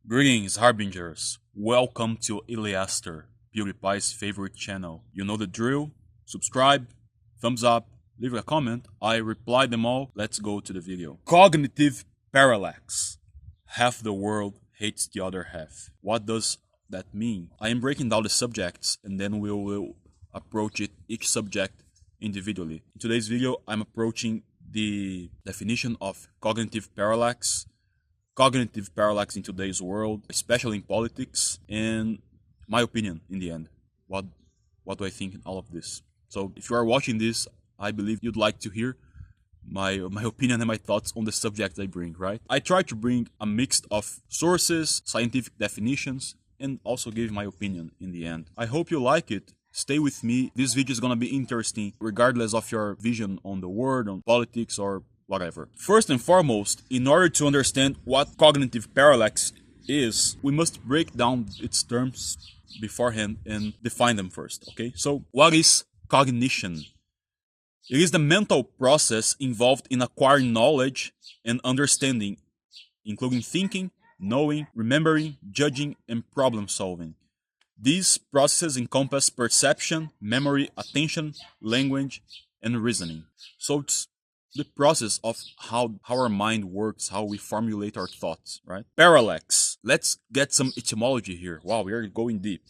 Greetings, Harbingers. Welcome to Yliaster, PewDiePie's favorite channel. You know the drill. Subscribe, thumbs up, leave a comment. I reply them all. Let's go to the video. Cognitive parallax. Half the world hates the other half. What does that mean? I am breaking down the subjects and then we will approach each subject individually. In today's video, I'm approaching the definition of cognitive parallax in today's world, especially in politics, and my opinion in the end. What do I think in all of this? So if you are watching this, I believe you'd like to hear my opinion and my thoughts on the subject I bring, right? I try to bring a mix of sources, scientific definitions, and also give my opinion in the end. I hope you like it. Stay with me. This video is gonna be interesting regardless of your vision on the world, on politics, or whatever. First and foremost, in order to understand what cognitive parallax is, we must break down its terms beforehand and define them first, okay? So, what is cognition? It is the mental process involved in acquiring knowledge and understanding, including thinking, knowing, remembering, judging, and problem solving. These processes encompass perception, memory, attention, language, and reasoning. So it's the process of how our mind works, how we formulate our thoughts, right? Parallax. Let's get some etymology here. Wow, we are going deep.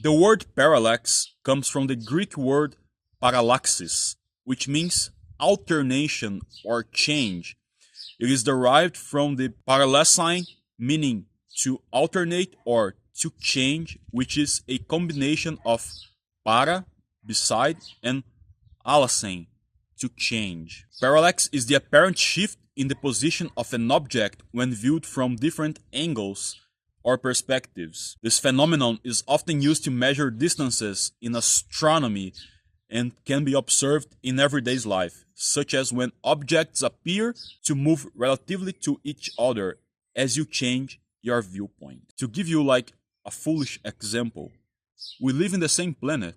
The word parallax comes from the Greek word parallaxis, which means alternation or change. It is derived from the parallelsine, meaning to alternate or to change, which is a combination of para, beside, and alassane, to change. Parallax is the apparent shift in the position of an object when viewed from different angles or perspectives. This phenomenon is often used to measure distances in astronomy and can be observed in everyday life, such as when objects appear to move relatively to each other as you change your viewpoint. To give you like a foolish example, we live in the same planet,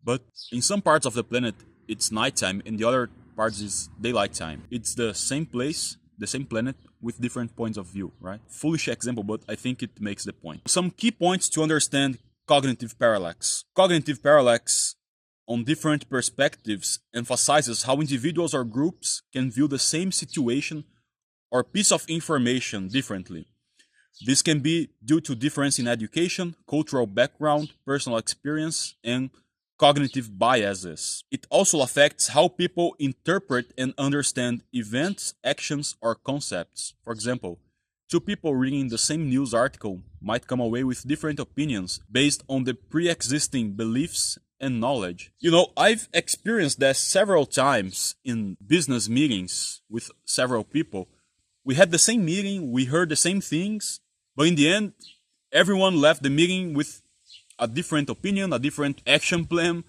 but in some parts of the planet it's nighttime and the other parts is daylight time. It's the same place, the same planet with different points of view, right? Foolish example, but I think it makes the point. Some key points to understand cognitive parallax. Cognitive parallax on different perspectives emphasizes how individuals or groups can view the same situation or piece of information differently. This can be due to difference in education, cultural background, personal experience, and cognitive biases. It also affects how people interpret and understand events, actions, or concepts. For example, two people reading the same news article might come away with different opinions based on the pre-existing beliefs and knowledge. You know, I've experienced that several times in business meetings with several people. We had the same meeting, we heard the same things, but in the end, everyone left the meeting with a different opinion, a different action plan,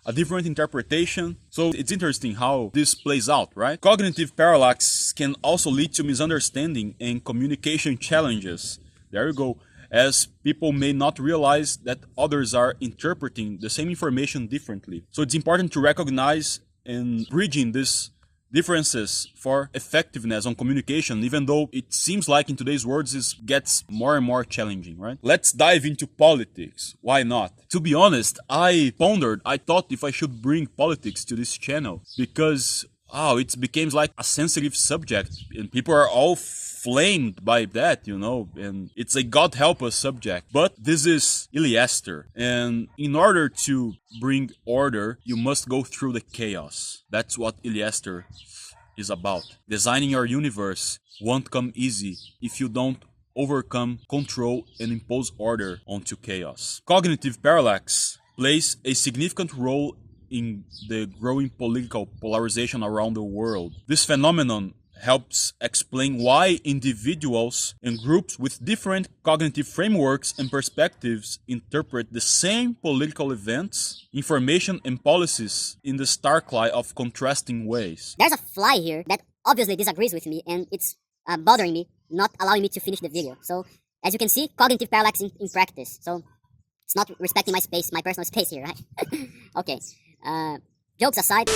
a different interpretation. So it's interesting how this plays out, right? Cognitive parallax can also lead to misunderstanding and communication challenges. There you go. As people may not realize that others are interpreting the same information differently. So it's important to recognize and bridging these differences for effectiveness on communication, even though it seems like in today's world it gets more and more challenging, right? Let's dive into politics. Why not? To be honest, I thought if I should bring politics to this channel because it becomes like a sensitive subject and people are all flamed by that, you know, and it's a God help us subject. But this is Yliaster, and in order to bring order, you must go through the chaos. That's what Yliaster is about. Designing your universe won't come easy if you don't overcome, control, and impose order onto chaos. Cognitive parallax plays a significant role in the growing political polarization around the world. This phenomenon helps explain why individuals and groups with different cognitive frameworks and perspectives interpret the same political events, information, and policies in the stark light of contrasting ways. There's a fly here that obviously disagrees with me and it's bothering me, not allowing me to finish the video. So, as you can see, cognitive parallax in practice. So, it's not respecting my space, my personal space here, right? Okay, jokes aside.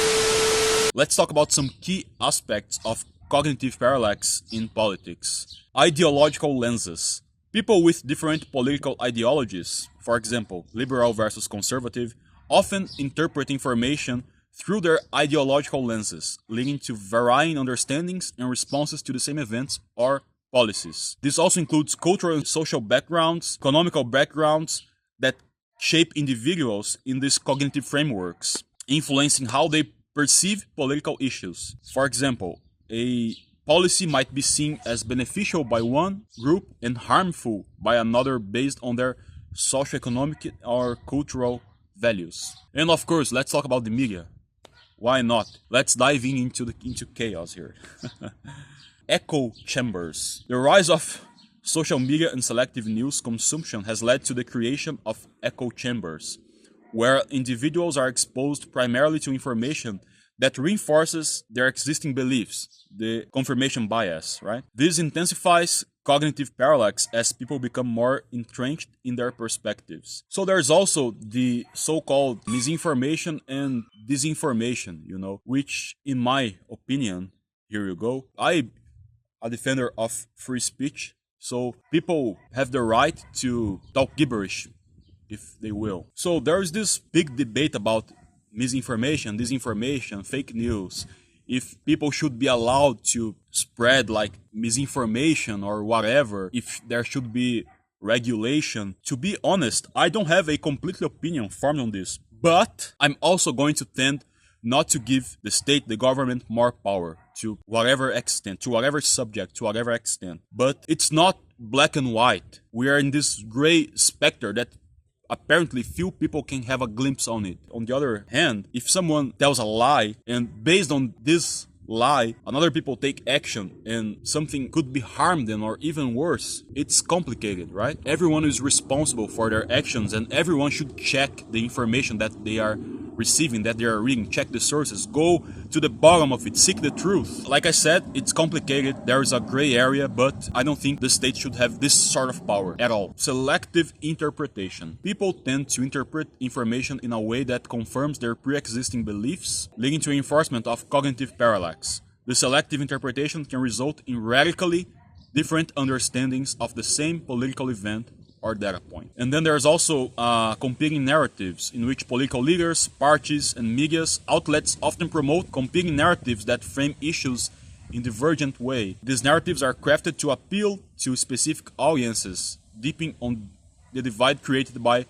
Let's talk about some key aspects of cognitive parallax in politics. Ideological lenses. People with different political ideologies, for example, liberal versus conservative, often interpret information through their ideological lenses, leading to varying understandings and responses to the same events or policies. This also includes cultural and social backgrounds, economical backgrounds that shape individuals in these cognitive frameworks, influencing how they perceive political issues. For example, a policy might be seen as beneficial by one group and harmful by another based on their socioeconomic or cultural values. And of course, let's talk about the media. Why not? Let's dive into chaos here. Echo chambers. The rise of social media and selective news consumption has led to the creation of echo chambers, where individuals are exposed primarily to information that reinforces their existing beliefs, the confirmation bias, right? This intensifies cognitive parallax as people become more entrenched in their perspectives. So there's also the so-called misinformation and disinformation, which in my opinion, here you go, I'm a defender of free speech. So people have the right to talk gibberish if they will. So there is this big debate about misinformation, disinformation, fake news, if people should be allowed to spread like misinformation or whatever, if there should be regulation. To be honest, I don't have a complete opinion formed on this, but I'm also going to tend not to give the state, the government, more power to whatever extent, to whatever subject, to whatever extent. But it's not black and white. We are in this gray specter that apparently few people can have a glimpse on it. On the other hand, if someone tells a lie and based on this lie, another people take action and something could be harmed them or even worse, it's complicated, right? Everyone is responsible for their actions and everyone should check the information that they are receiving, that they are reading, check the sources, go to the bottom of it, seek the truth. Like I said, it's complicated, there is a gray area, but I don't think the state should have this sort of power at all. Selective interpretation. People tend to interpret information in a way that confirms their pre-existing beliefs, leading to enforcement of cognitive parallax. The selective interpretation can result in radically different understandings of the same political event or data point. And then there's also competing narratives in which political leaders, parties, and media outlets often promote competing narratives that frame issues in divergent way. These narratives are crafted to appeal to specific audiences, deepening on the divide created by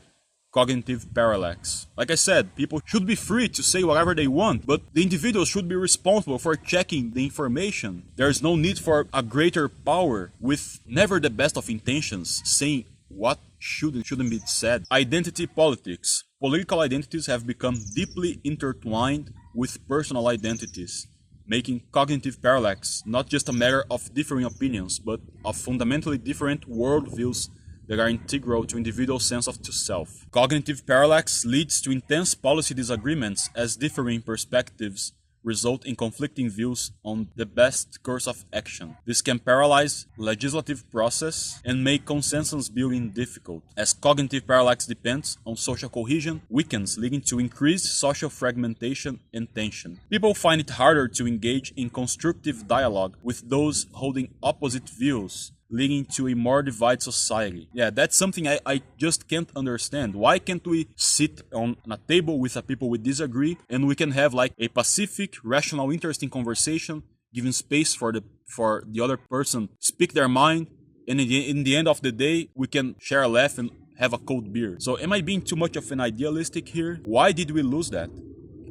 cognitive parallax. Like I said, people should be free to say whatever they want, but the individuals should be responsible for checking the information. There is no need for a greater power with never the best of intentions saying what should and shouldn't be said. Identity politics. Political identities have become deeply intertwined with personal identities, making cognitive parallax not just a matter of differing opinions, but of fundamentally different worldviews that are integral to individual sense of self. Cognitive parallax leads to intense policy disagreements as differing perspectives result in conflicting views on the best course of action. This can paralyze legislative process and make consensus building difficult, as cognitive parallax depends on social cohesion, weakens, leading to increased social fragmentation and tension. People find it harder to engage in constructive dialogue with those holding opposite views, leading to a more divided society. Yeah, that's something I just can't understand. Why can't we sit on a table with people we disagree and we can have like a pacific, rational, interesting conversation, giving space for the other person speak their mind, and in the end of the day, we can share a laugh and have a cold beer. So am I being too much of an idealistic here? Why did we lose that?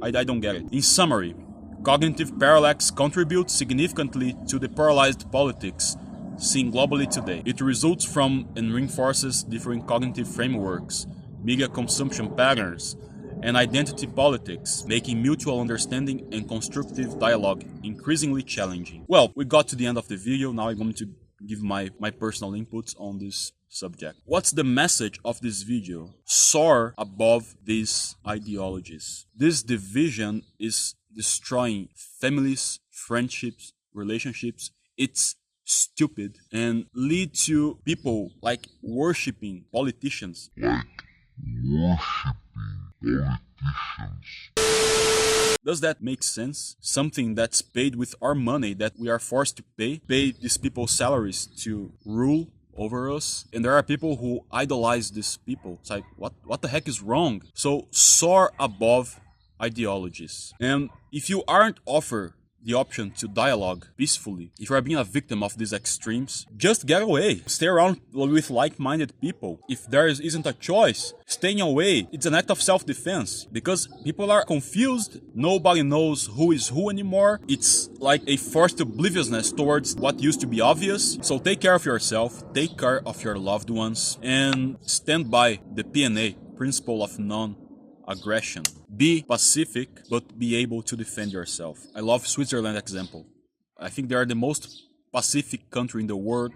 I don't get it. In summary, cognitive parallax contributes significantly to the polarized politics seen globally today. It results from and reinforces different cognitive frameworks, media consumption patterns, and identity politics, making mutual understanding and constructive dialogue increasingly challenging. Well, we got to the end of the video. Now I'm going to give my personal inputs on this subject. What's the message of this video? Soar above these ideologies. This division is destroying families, friendships, relationships. It's stupid and lead to people like worshipping politicians. Does that make sense? Something that's paid with our money that we are forced to pay these people's salaries to rule over us, and there are people who idolize these people. It's like, what the heck is wrong? So soar above ideologies. And if you aren't offered the option to dialogue peacefully, if you are being a victim of these extremes, just get away. Stay around with like-minded people. If there isn't a choice, staying away, it's an act of self-defense, because people are confused. Nobody knows who is who anymore. It's like a forced obliviousness towards what used to be obvious. So take care of yourself, take care of your loved ones, and stand by the PNA, principle of non-aggression. Be pacific, but be able to defend yourself. I love Switzerland example. I think they are the most pacific country in the world,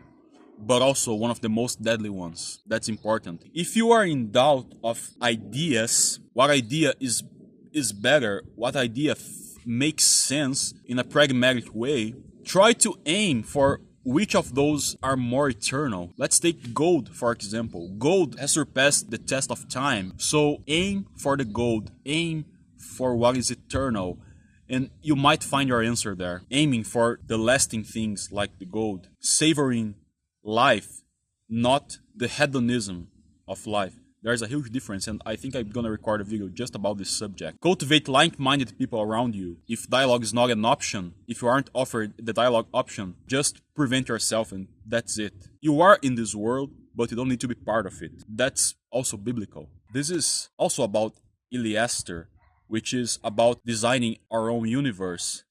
but also one of the most deadly ones. That's important. If you are in doubt of ideas, what idea is better, what idea makes sense in a pragmatic way, try to aim for which of those are more eternal. Let's take gold, for example. Gold has surpassed the test of time. So aim for the gold. Aim for what is eternal. And you might find your answer there. Aiming for the lasting things like the gold. Savoring life, not the hedonism of life. There's a huge difference, and I think I'm gonna record a video just about this subject. Cultivate like-minded people around you. If dialogue is not an option, if you aren't offered the dialogue option, just prevent yourself and that's it. You are in this world, but you don't need to be part of it. That's also biblical. This is also about Yliaster, which is about designing our own universe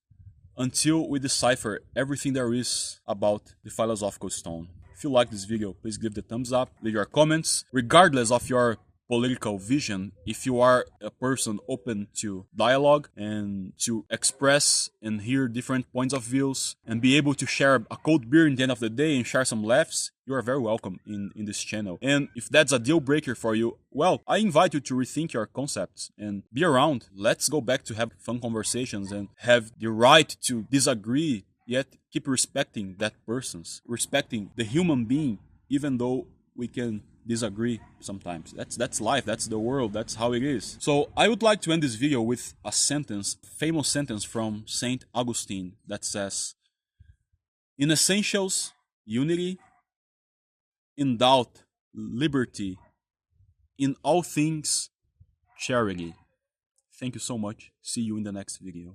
until we decipher everything there is about the philosophical stone. If you like this video, please give the thumbs up, leave your comments. Regardless of your political vision, if you are a person open to dialogue and to express and hear different points of views and be able to share a cold beer in the end of the day and share some laughs, you are very welcome in this channel. And if that's a deal breaker for you, well, I invite you to rethink your concepts and be around. Let's go back to have fun conversations and have the right to disagree, yet keep respecting that person's, respecting the human being, even though we can disagree sometimes. That's life, that's the world, that's how it is. So I would like to end this video with a sentence, famous sentence from Saint Augustine that says, "In essentials, unity; in doubt, liberty; in all things, charity." Thank you so much. See you in the next video.